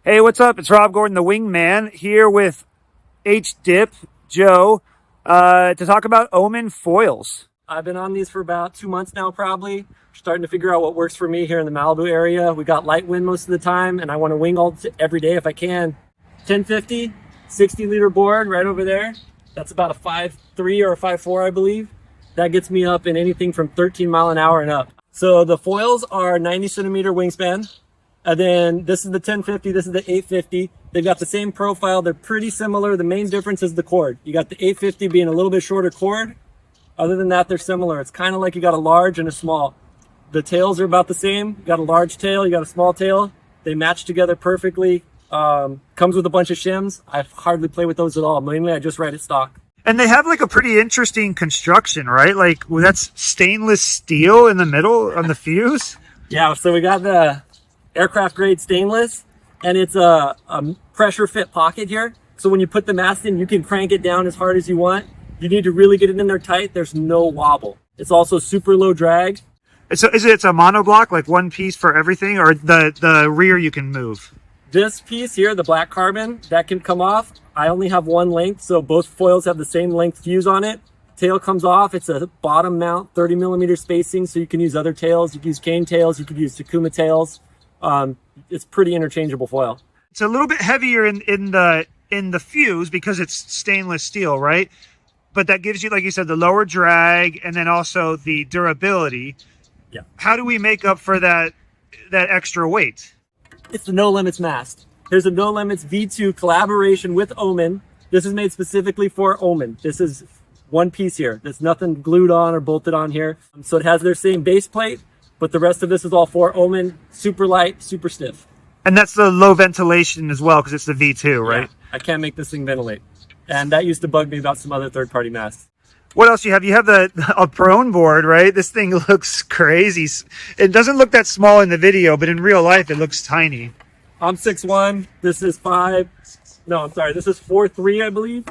Hey, what's up? It's Rob Gordon, the Wingman, here with H-Dip, Joe, to talk about Omen foils. I've been on these for about 2 months now, probably. Starting to figure out what works for me here in the Malibu area. We got light wind most of the time, and I want to wing every day if I can. 1050, 60-liter board right over there. That's about a 5.3 or a 5.4, I believe. That gets me up in anything from 13 mile an hour and up. So the foils are 90 centimeter wingspan. And then this is the 1050, this is the 850. They've got the same profile. They're pretty similar. The main difference is the cord. You got the 850 being a little bit shorter cord. Other than that, they're similar. It's kind of like you got a large and a small. The tails are about the same. You got a large tail, you got a small tail. They match together perfectly. Comes with a bunch of shims. I hardly play with those at all. Mainly I just ride it stock. And they have like a pretty interesting construction, right? Like that's stainless steel in the middle on the fuse. Yeah, so we got the aircraft grade stainless, and it's a pressure fit pocket here. So when you put the mast in, you can crank it down as hard as you want. You need to really get it in there tight. There's no wobble. It's also super low drag. So it's a monoblock, like one piece for everything, or the rear you can move? This piece here, the black carbon, that can come off. I only have one length, so both foils have the same length fuse on it. Tail comes off. It's a bottom mount, 30 millimeter spacing, so you can use other tails. You can use cane tails. You could use Takuma tails. It's pretty interchangeable foil. It's a little bit heavier in the fuse because it's stainless steel, right? But that gives you, like you said, the lower drag and then also the durability. Yeah. How do we make up for that extra weight? It's the No Limits mast. Here's a No Limits V2 collaboration with Omen. This is made specifically for Omen. This is one piece here. There's nothing glued on or bolted on here. So it has their same base plate, but the rest of this is all for Omen. Super light, super stiff. And that's the low ventilation as well because it's the V2, right? Yeah, I can't make this thing ventilate. And that used to bug me about some other third-party masts. What else do you have? You have a prone board, right? This thing looks crazy. It doesn't look that small in the video, but in real life, it looks tiny. I'm 6'1". This is 4'3", I believe.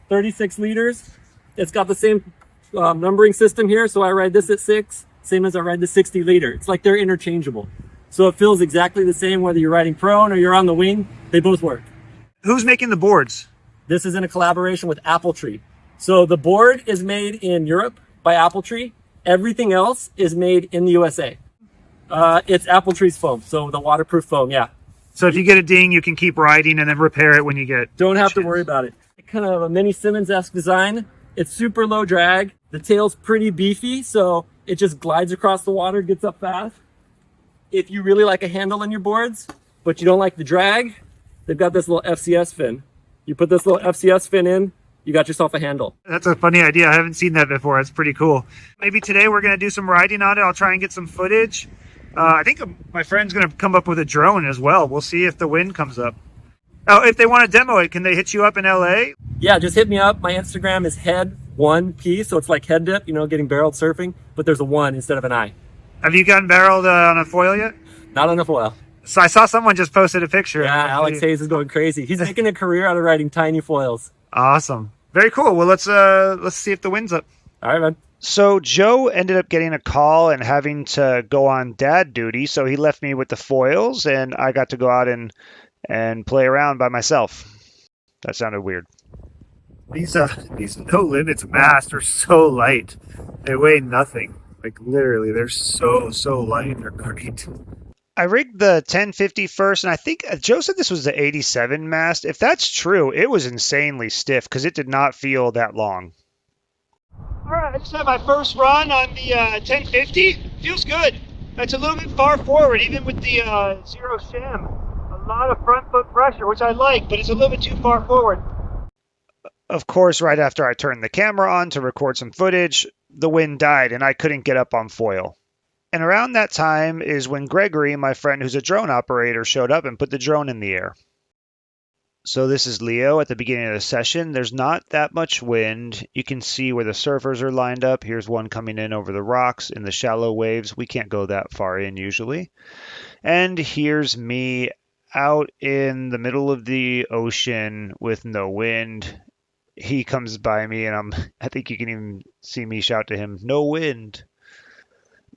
36 liters. It's got the same numbering system here, so I ride this at 6, same as I ride the 60 liter. It's like they're interchangeable. So it feels exactly the same whether you're riding prone or you're on the wing. They both work. Who's making the boards? This is in a collaboration with Appletree. So the board is made in Europe by Appletree. Everything else is made in the USA. It's Appletree's foam, so the waterproof foam, yeah. So if you get a ding, you can keep riding and then repair it when you get... Don't have to worry about it. Kind of a mini Simmons-esque design. It's super low drag. The tail's pretty beefy, so it just glides across the water, gets up fast. If you really like a handle on your boards, but you don't like the drag, they've got this little FCS fin. You put this little FCS fin in, you got yourself a handle. That's a funny idea. I haven't seen that before. That's pretty cool. Maybe today we're going to do some riding on it. I'll try and get some footage. I think my friend's going to come up with a drone as well. We'll see if the wind comes up. Oh, if they want to demo it, can they hit you up in LA? Yeah, just hit me up. My Instagram is head1p, so it's like head dip, getting barreled surfing, but there's a 1 instead of an I. Have you gotten barreled on a foil yet? Not on a foil. So I saw someone just posted a picture. Yeah, Alex Hayes is going crazy. He's making a career out of riding tiny foils. Awesome. Very cool. Well, let's see if the wind's up. All right, man. So Joe ended up getting a call and having to go on dad duty, so he left me with the foils, and I got to go out and play around by myself. That sounded weird. These No Limits masts are so light. They weigh nothing. Like literally, they're so light. They're great. I rigged the 1050 first, and I think Joe said this was the 87 mast. If that's true, it was insanely stiff because it did not feel that long. All right, I just had my first run on the 1050. Feels good. It's a little bit far forward, even with the zero shim. A lot of front foot pressure, which I like, but it's a little bit too far forward. Of course, right after I turned the camera on to record some footage, the wind died and I couldn't get up on foil. And around that time is when Gregory, my friend who's a drone operator, showed up and put the drone in the air. So this is Leo at the beginning of the session. There's not that much wind. You can see where the surfers are lined up. Here's one coming in over the rocks in the shallow waves. We can't go that far in usually. And here's me out in the middle of the ocean with no wind. He comes by me and I think you can even see me shout to him, "No wind."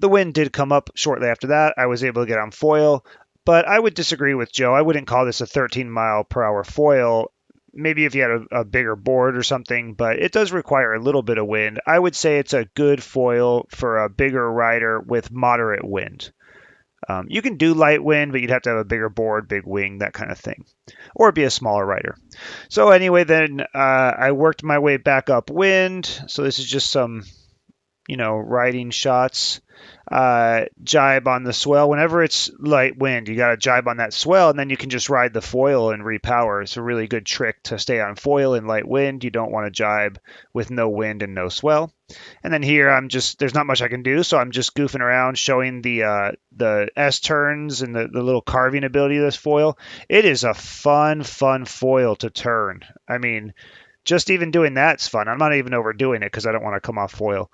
The wind did come up shortly after that. I was able to get on foil. But I would disagree with Joe. I wouldn't call this a 13-mile-per-hour foil. Maybe if you had a bigger board or something, but it does require a little bit of wind. I would say it's a good foil for a bigger rider with moderate wind. You can do light wind, but you'd have to have a bigger board, big wing, that kind of thing, or be a smaller rider. So anyway, then I worked my way back upwind. So this is just some, riding shots. Jibe on the swell. Whenever it's light wind, you got to jibe on that swell, and then you can just ride the foil and repower. It's a really good trick to stay on foil in light wind. You don't want to jibe with no wind and no swell. And then here there's not much I can do, so I'm just goofing around showing the S turns and the little carving ability of this foil. It is a fun foil to turn. I mean, just even doing that's fun. I'm not even overdoing it because I don't want to come off foil.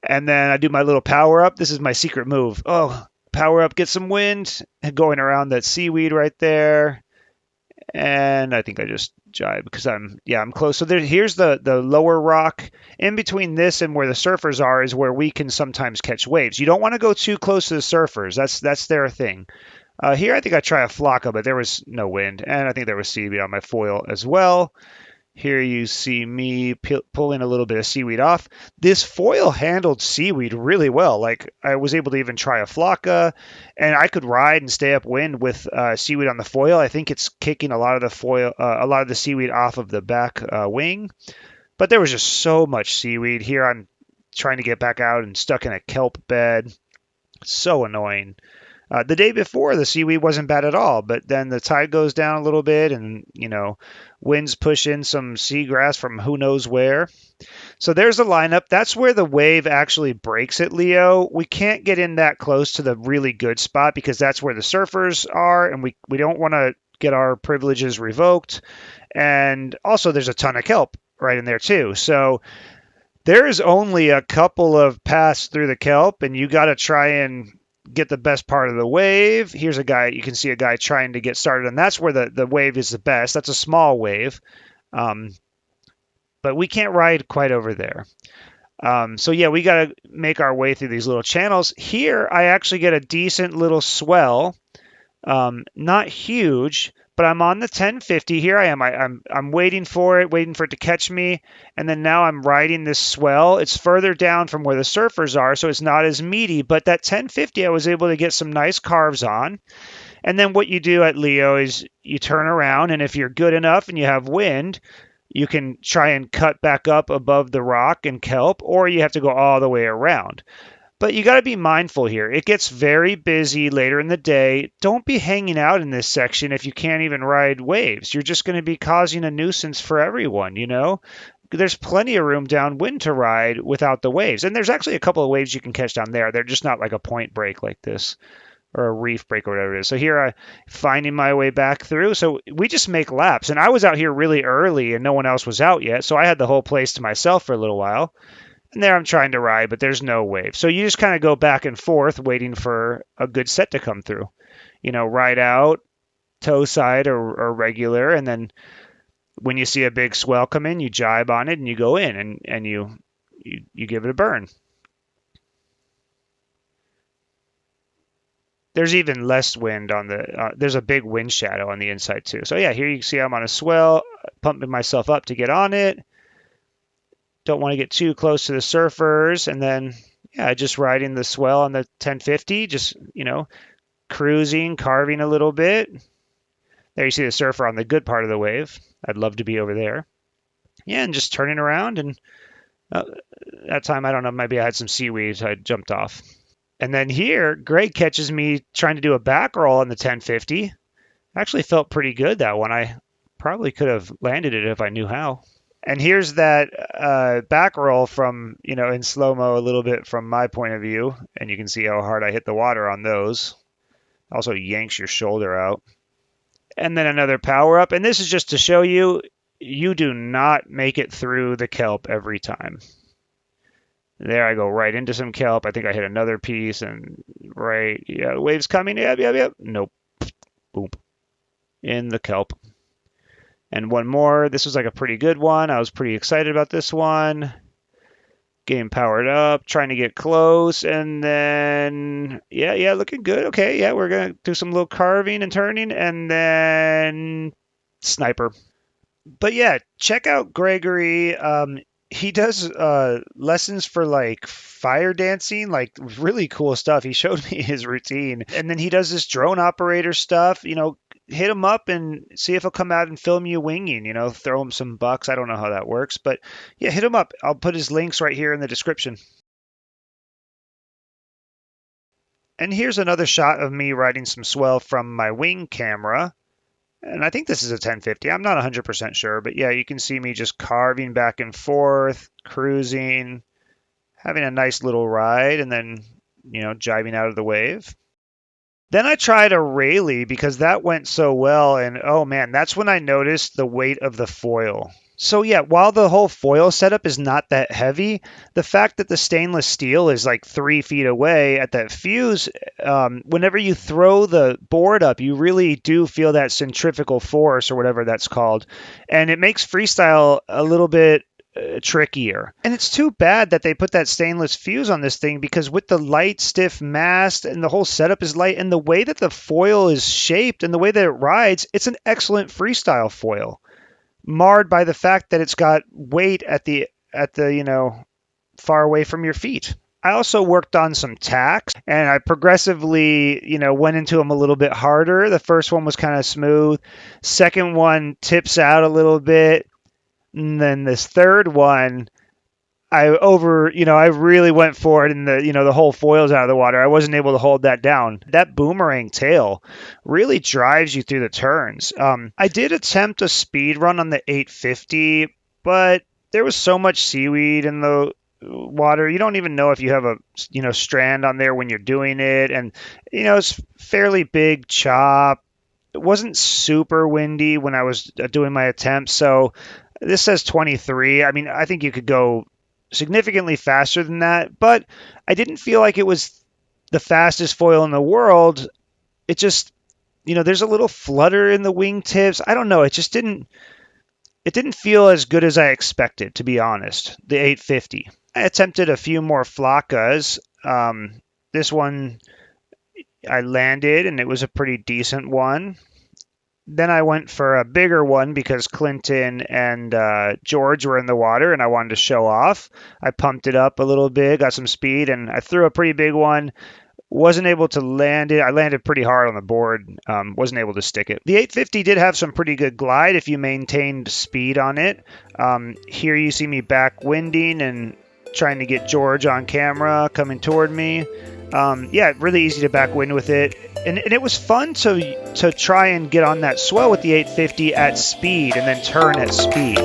And then I do my little power up. This is my secret move. Oh, power up, get some wind, going around that seaweed right there. And I think I just jibe because I'm close. So here's the lower rock. In between this and where the surfers are is where we can sometimes catch waves. You don't want to go too close to the surfers. That's their thing. Here I think I try a flocka, but there was no wind. And I think there was seaweed on my foil as well. Here you see me pulling a little bit of seaweed off. This foil handled seaweed really well. Like I was able to even try a flocka, and I could ride and stay upwind with seaweed on the foil. I think it's kicking a lot of the seaweed off of the back wing. But there was just so much seaweed. Here I'm trying to get back out and stuck in a kelp bed. So annoying. The day before, the seaweed wasn't bad at all, but then the tide goes down a little bit and, winds push in some seagrass from who knows where. So there's the lineup. That's where the wave actually breaks it, Leo. We can't get in that close to the really good spot because that's where the surfers are, and we don't want to get our privileges revoked. And also there's a ton of kelp right in there too. So there is only a couple of paths through the kelp, and you got to try and get the best part of the wave. Here's a guy, you can see a guy trying to get started, and that's where the wave is the best. That's a small wave. But we can't ride quite over there. So yeah, we got to make our way through these little channels. Here, I actually get a decent little swell. Not huge, but I'm on the 1050. Here I am. I'm waiting for it to catch me. And then now I'm riding this swell. It's further down from where the surfers are, so it's not as meaty. But that 1050, I was able to get some nice carves on. And then what you do at Leo is you turn around, and if you're good enough and you have wind, you can try and cut back up above the rock and kelp, or you have to go all the way around. But you got to be mindful here. It gets very busy later in the day. Don't be hanging out in this section if you can't even ride waves. You're just going to be causing a nuisance for everyone, There's plenty of room downwind to ride without the waves. And there's actually a couple of waves you can catch down there. They're just not like a point break like this or a reef break or whatever it is. So here I'm finding my way back through. So we just make laps. And I was out here really early and no one else was out yet. So I had the whole place to myself for a little while. And there I'm trying to ride, but there's no wave. So you just kind of go back and forth waiting for a good set to come through. Ride out, toe side or regular, and then when you see a big swell come in, you jibe on it and you go in and you give it a burn. There's even less wind on there's a big wind shadow on the inside too. So yeah, here you can see I'm on a swell, pumping myself up to get on it. Don't want to get too close to the surfers, and then just riding the swell on the 1050, just cruising, carving a little bit. There you see the surfer on the good part of the wave. I'd love to be over there. And just turning around, and that time I don't know, maybe I had some seaweed, so I jumped off. And then here, Greg catches me trying to do a back roll on the 1050. Actually felt pretty good that one. I probably could have landed it if I knew how. And here's that back roll from, in slow-mo a little bit from my point of view. And you can see how hard I hit the water on those. Also yanks your shoulder out. And then another power up. And this is just to show you, you do not make it through the kelp every time. There I go right into some kelp. I think I hit another piece and the wave's coming. Yep. Nope. Boom. In the kelp. And one more. This was like a pretty good one. I was pretty excited about this one. Getting powered up, trying to get close, and then yeah, looking good. Okay, yeah, we're gonna do some little carving and turning, and then sniper. But yeah, check out Gregory. He does lessons for like fire dancing, like really cool stuff. He showed me his routine, and then he does this drone operator stuff. Hit him up and see if he'll come out and film you winging. Throw him some bucks. I don't know how that works, but yeah, hit him up. I'll put his links right here in the description. And here's another shot of me riding some swell from my wing camera. And I think this is a 1050. I'm not 100% sure, but yeah, you can see me just carving back and forth, cruising, having a nice little ride, and then, jiving out of the wave. Then I tried a Rayleigh because that went so well, and oh man, that's when I noticed the weight of the foil. So yeah, while the whole foil setup is not that heavy, the fact that the stainless steel is like 3 feet away at that fuse, whenever you throw the board up, you really do feel that centrifugal force or whatever that's called, and it makes freestyle a little bit trickier. And it's too bad that they put that stainless fuse on this thing, because with the light stiff mast and the whole setup is light and the way that the foil is shaped and the way that it rides, it's an excellent freestyle foil, marred by the fact that it's got weight at the far away from your feet. I also worked on some tacks, and I progressively, went into them a little bit harder. The first one was kind of smooth. Second one tips out a little bit. And then this third one, I really went for it, and the whole foil's out of the water. I wasn't able to hold that down. That boomerang tail really drives you through the turns. I did attempt a speed run on the 850, but there was so much seaweed in the water. You don't even know if you have a strand on there when you're doing it, and it's fairly big chop. It wasn't super windy when I was doing my attempt, so this says 23. I mean, I think you could go significantly faster than that, but I didn't feel like it was the fastest foil in the world. It just, there's a little flutter in the wingtips. I don't know. It didn't feel as good as I expected, to be honest, the 850. I attempted a few more flacas. This one I landed, and it was a pretty decent one. Then I went for a bigger one because Clinton and George were in the water and I wanted to show off. I pumped it up a little bit, got some speed, and I threw a pretty big one. Wasn't able to land it. I landed pretty hard on the board. Wasn't able to stick it. The 850 did have some pretty good glide if you maintained speed on it. Here you see me back winding and trying to get George on camera coming toward me. Really easy to backwind with it. And it was fun to try and get on that swell with the 850 at speed and then turn at speed.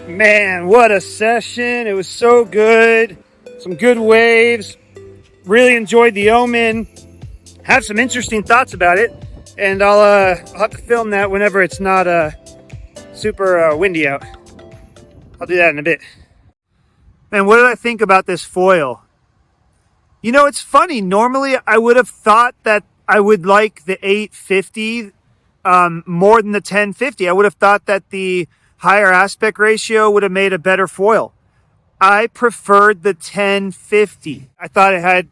Man, what a session. It was so good. Some good waves. Really enjoyed the Omen. Have some interesting thoughts about it. And I'll have to film that whenever it's not super windy out. I'll do that in a bit. Man, what did I think about this foil? It's funny. Normally, I would have thought that I would like the 850 more than the 1050. I would have thought that the higher aspect ratio would have made a better foil. I preferred the 1050. I thought it had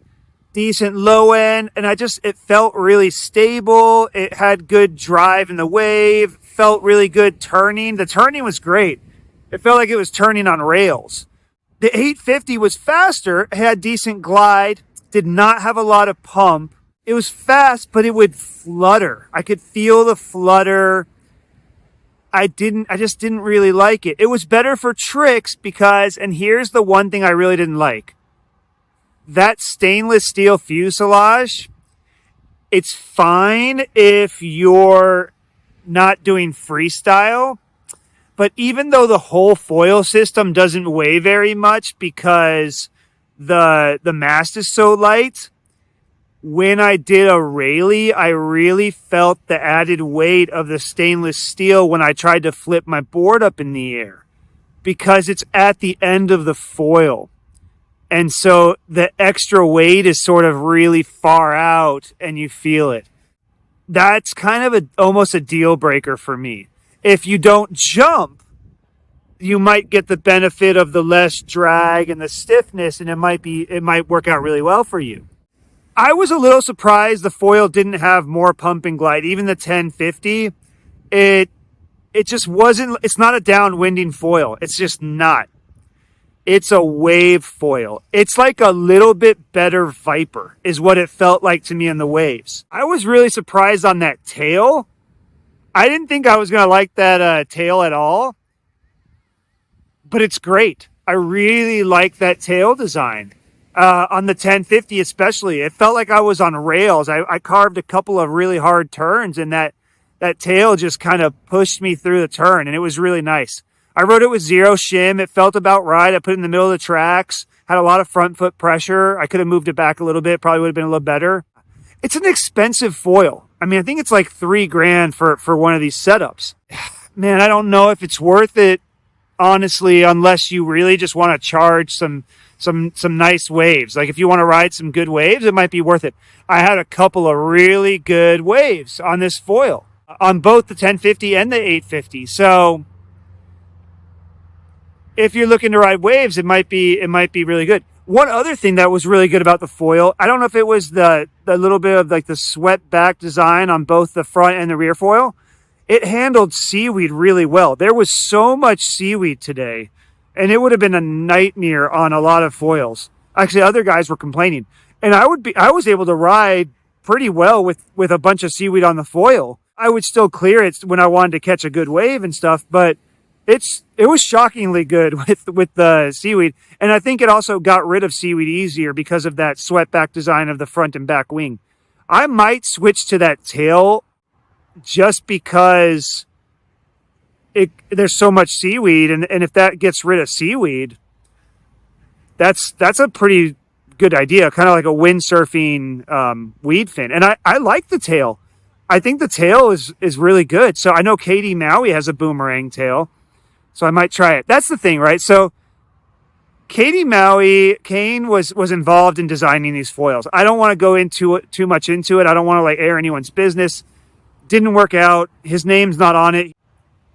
decent low end, and it felt really stable. It had good drive in the wave, felt really good turning. The turning was great. It felt like it was turning on rails. The 850 was faster, had decent glide, did not have a lot of pump. It was fast, but it would flutter. I could feel the flutter. I just didn't really like it. It was better for tricks because, and here's the one thing I really didn't like. That stainless steel fuselage, it's fine if you're not doing freestyle, but even though the whole foil system doesn't weigh very much because the mast is so light, when I did a Rayleigh, I really felt the added weight of the stainless steel when I tried to flip my board up in the air because it's at the end of the foil. And so the extra weight is sort of really far out and you feel it. That's kind of almost a deal breaker for me. If you don't jump, you might get the benefit of the less drag and the stiffness, and it might work out really well for you. I was a little surprised the foil didn't have more pump and glide. Even the 1050, it just wasn't, it's not a downwinding foil. It's just not. It's a wave foil. It's like a little bit better Viper is what it felt like to me in the waves. I was really surprised on that tail. I didn't think I was going to like that tail at all, but it's great. I really like that tail design. On the 1050 especially, it felt like I was on rails. I carved a couple of really hard turns, and that tail just kind of pushed me through the turn, and it was really nice. I rode it with zero shim. It felt about right. I put it in the middle of the tracks, had a lot of front foot pressure. I could have moved it back a little bit, probably would have been a little better. It's an expensive foil. I mean, I think it's like $3,000 for one of these setups. Man, I don't know if it's worth it, honestly, unless you really just want to charge some nice waves. Like if you want to ride some good waves, it might be worth it. I had a couple of really good waves on this foil on both the 1050 and the 850. So if you're looking to ride waves, it might be really good. One other thing that was really good about the foil, I don't know if it was the little bit of like the swept back design on both the front and the rear foil. It handled seaweed really well. There was so much seaweed today, and it would have been a nightmare on a lot of foils. Actually, other guys were complaining. And I was able to ride pretty well with a bunch of seaweed on the foil. I would still clear it when I wanted to catch a good wave and stuff, but it was shockingly good with the seaweed. And I think it also got rid of seaweed easier because of that swept back design of the front and back wing. I might switch to that tail just because there's so much seaweed, and if that gets rid of seaweed, that's a pretty good idea, kind of like a windsurfing weed fin. And I like the tail. I think the tail is really good. So I know Katie Maui has a boomerang tail, so I might try it. That's the thing, right? So Katie Maui, Kane was involved in designing these foils. I don't want to go into it too much into it. I don't want to like air anyone's business. Didn't work out. His name's not on it.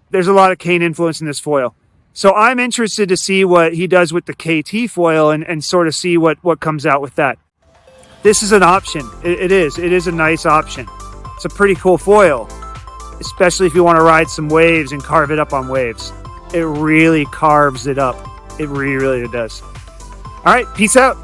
There's a lot of Kane influence in this foil. So I'm interested to see what he does with the KT foil and sort of see what comes out with that. This is an option. It is a nice option. It's a pretty cool foil, especially if you want to ride some waves and carve it up on waves. It really carves it up. It really, really does. All right, peace out.